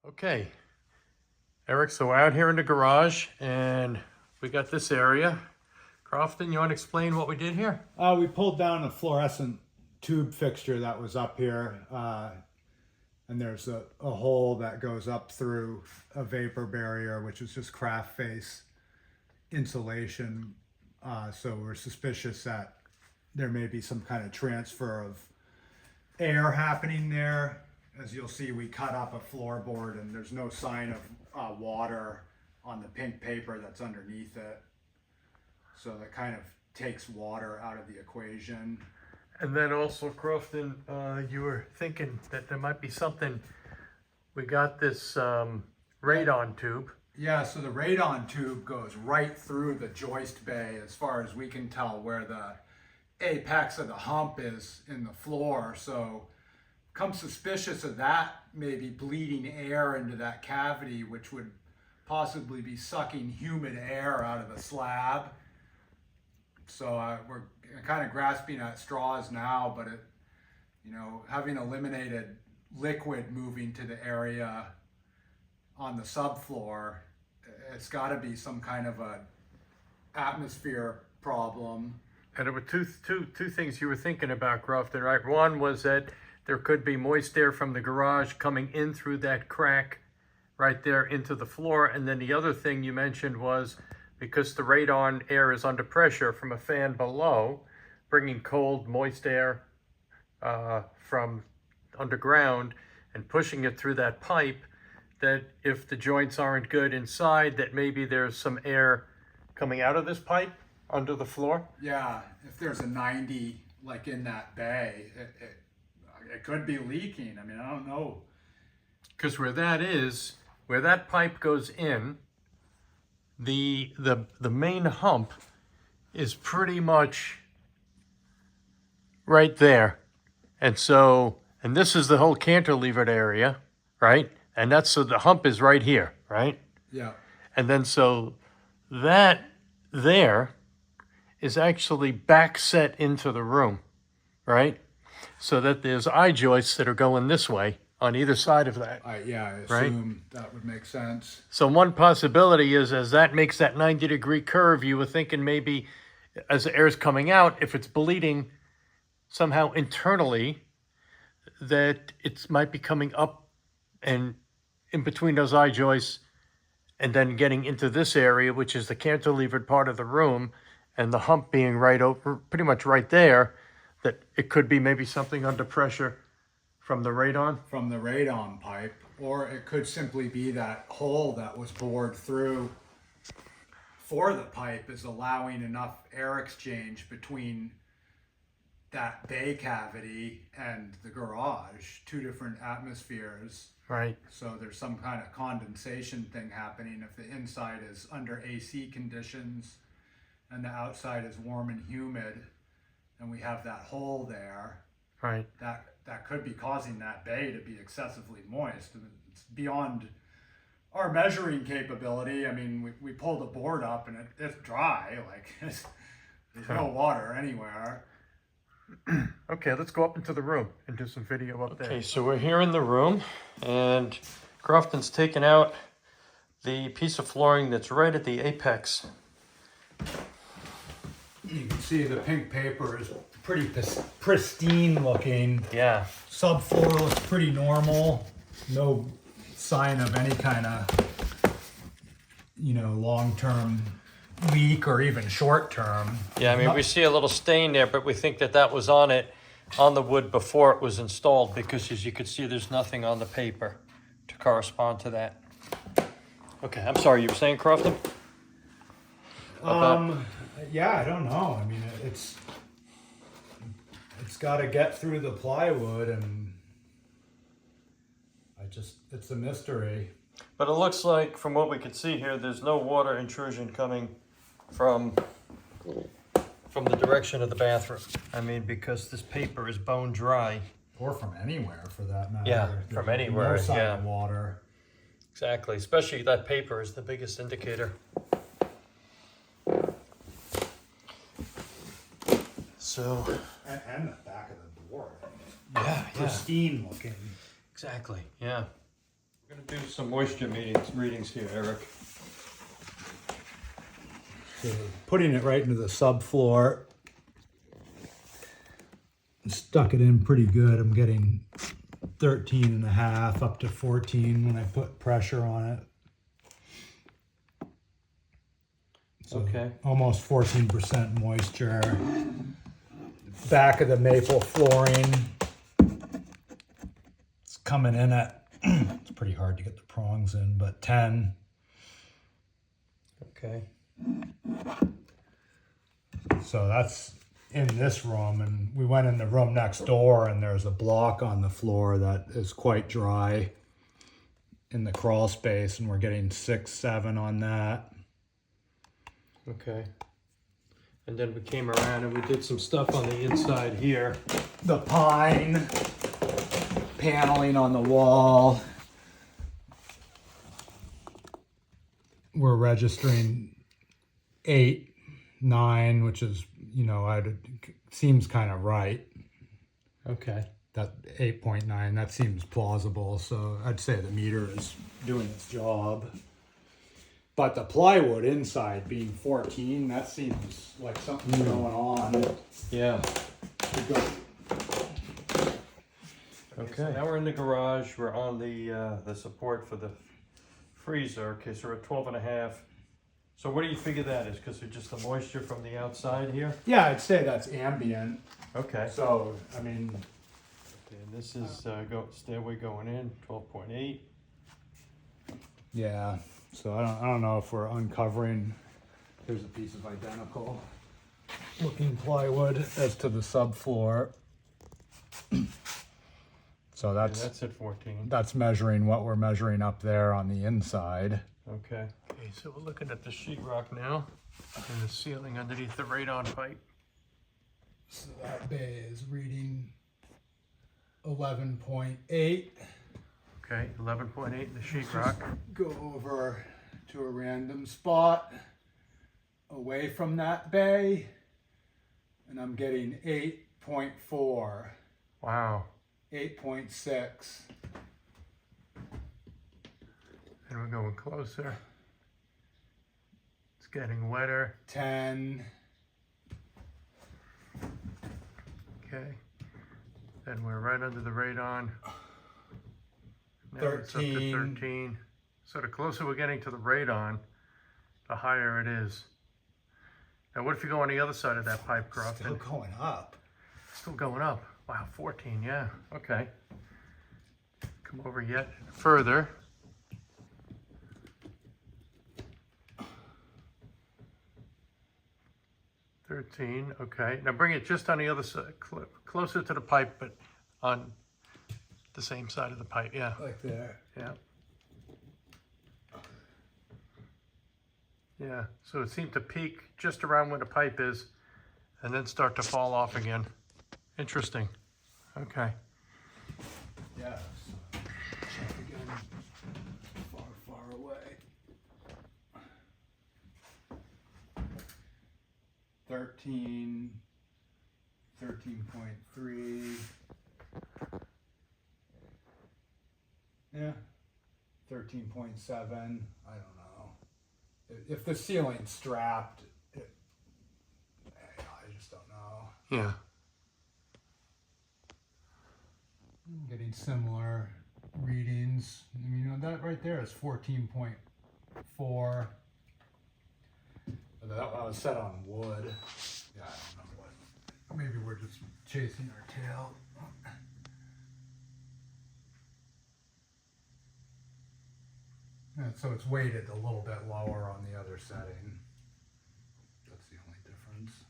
Okay, Eric, so we're out here in the garage and we got this area. Crofton, you want to explain what we did here? We pulled down a fluorescent tube fixture that was up here, and there's a hole that goes up through a vapor barrier, which is just craft face insulation. So we're suspicious that there may be some kind of transfer of air happening there. As you'll see, we cut up a floorboard and there's no sign of water on the pink paper that's underneath it. So that kind of takes water out of the equation. And then also, Crofton, you were thinking that there might be something. We got this radon tube. Yeah, so the radon tube goes right through the joist bay as far as we can tell where the apex of the hump is in the floor. So come suspicious of that maybe bleeding air into that cavity, which would possibly be sucking humid air out of the slab. So we're kind of grasping at straws now, but having eliminated liquid moving to the area on the subfloor, it's got to be some kind of a atmosphere problem. And there were two things you were thinking about, Crofton, right? One was that there could be moist air from the garage coming in through that crack right there into the floor. And then the other thing you mentioned was because the radon air is under pressure from a fan below, bringing cold, moist air from underground and pushing it through that pipe, that if the joints aren't good inside, that maybe there's some air coming out of this pipe under the floor. Yeah, if there's a 90 like in that bay, it could be leaking. I mean, I don't know. Because where that pipe goes in, the main hump is pretty much right there. And this is the whole cantilevered area, right? And so the hump is right here, right? Yeah. And then so that there is actually back set into the room, right? So that there's eye joists that are going this way on either side of that. I assume that would make sense. So one possibility is, as that makes that 90-degree curve, you were thinking maybe as the air is coming out, if it's bleeding somehow internally, that it might be coming up and in between those eye joists and then getting into this area, which is the cantilevered part of the room, and the hump being right over, pretty much right there, that it could be maybe something under pressure from the radon? From the radon pipe, or it could simply be that hole that was bored through for the pipe is allowing enough air exchange between that bay cavity and the garage, two different atmospheres. Right. So there's some kind of condensation thing happening if the inside is under AC conditions and the outside is warm and humid, and we have that hole there. Right. That could be causing that bay to be excessively moist. It's beyond our measuring capability. I mean, we pulled the board up and it's dry. Like there's no water anywhere. Okay, let's go up into the room and do some video up there. Okay, so we're here in the room, and Crofton's taken out the piece of flooring that's right at the apex. You can see the pink paper is pretty pristine looking. Yeah. Subfloor looks pretty normal. No sign of any kind of, long-term leak or even short-term. Yeah, I mean, we see a little stain there, but we think that was on the wood before it was installed, because as you can see, there's nothing on the paper to correspond to that. Okay, I'm sorry, you were saying, Crofton? Yeah, I don't know. I mean, it's got to get through the plywood, and it's a mystery. But it looks like, from what we can see here, there's no water intrusion coming from the direction of the bathroom. I mean, because this paper is bone dry. Or from anywhere, for that matter. Yeah, from anywhere, no sign yeah. of water. Exactly, especially that paper is the biggest indicator. So, And the back of the door. yeah, Pristine looking. exactly, yeah. We're gonna do some moisture readings here, Eric. So putting it right into the subfloor, stuck it in pretty good. I'm getting 13.5 up to 14 when I put pressure on it. So Okay. almost 14% moisture. Back of the maple flooring, it's coming in at, it's pretty hard to get the prongs in, but 10. Okay. So that's in this room, and we went in the room next door, and there's a block on the floor that is quite dry in the crawl space, and we're getting 6, 7 on that. Okay. And then we came around and we did some stuff on the inside here. The pine paneling on the wall, we're registering 8, 9, which is, you know, seems kind of right. Okay. That 8.9, that seems plausible. So I'd say the meter is doing its job. But the plywood inside being 14, that seems like something's going on. Yeah. Okay. So now we're in the garage. We're on the support for the freezer. Okay, so we're at 12.5. So what do you figure that is? Because it's just the moisture from the outside here? Yeah, I'd say that's ambient. Okay. So, I mean, And this is stairway going in, 12.8. yeah. So I don't know if we're uncovering. Here's a piece of identical looking plywood as to the subfloor. So And that's that's at 14. measuring what we're measuring up there on the inside. Okay. Okay, so we're looking at the sheetrock now and the ceiling underneath the radon pipe. So that bay is reading 11.8. Okay, 11.8 in the sheetrock. Go over to a random spot away from that bay, and I'm getting 8.4, Wow. 8.6. And we're going closer. It's getting wetter. 10. Okay. Then we're right under the radon. Now it's up to 13. 13. So the closer we're getting to the radon, the higher it is. Now what if you go on the other side of that pipe, Crofton? Still going up. Still going up. Wow, 14, yeah. Okay. Come over yet further. $13, okay. Now bring it just on the other side, closer to the pipe, but on the same side of the pipe, yeah, Like there. yeah. Yeah, so it seemed to peak just around where the pipe is and then start to fall off again. Interesting, okay. Yeah. So check again. Far, far away. 13, 13.3. Yeah, 13.7. I don't know. If the ceiling's strapped, I just don't know. Yeah, Getting similar readings. I mean, you know, that right there is 14.4. That was set on wood. Yeah, I don't know what. Maybe we're just chasing our tail. Yeah, so it's weighted a little bit lower on the other setting. That's the only difference.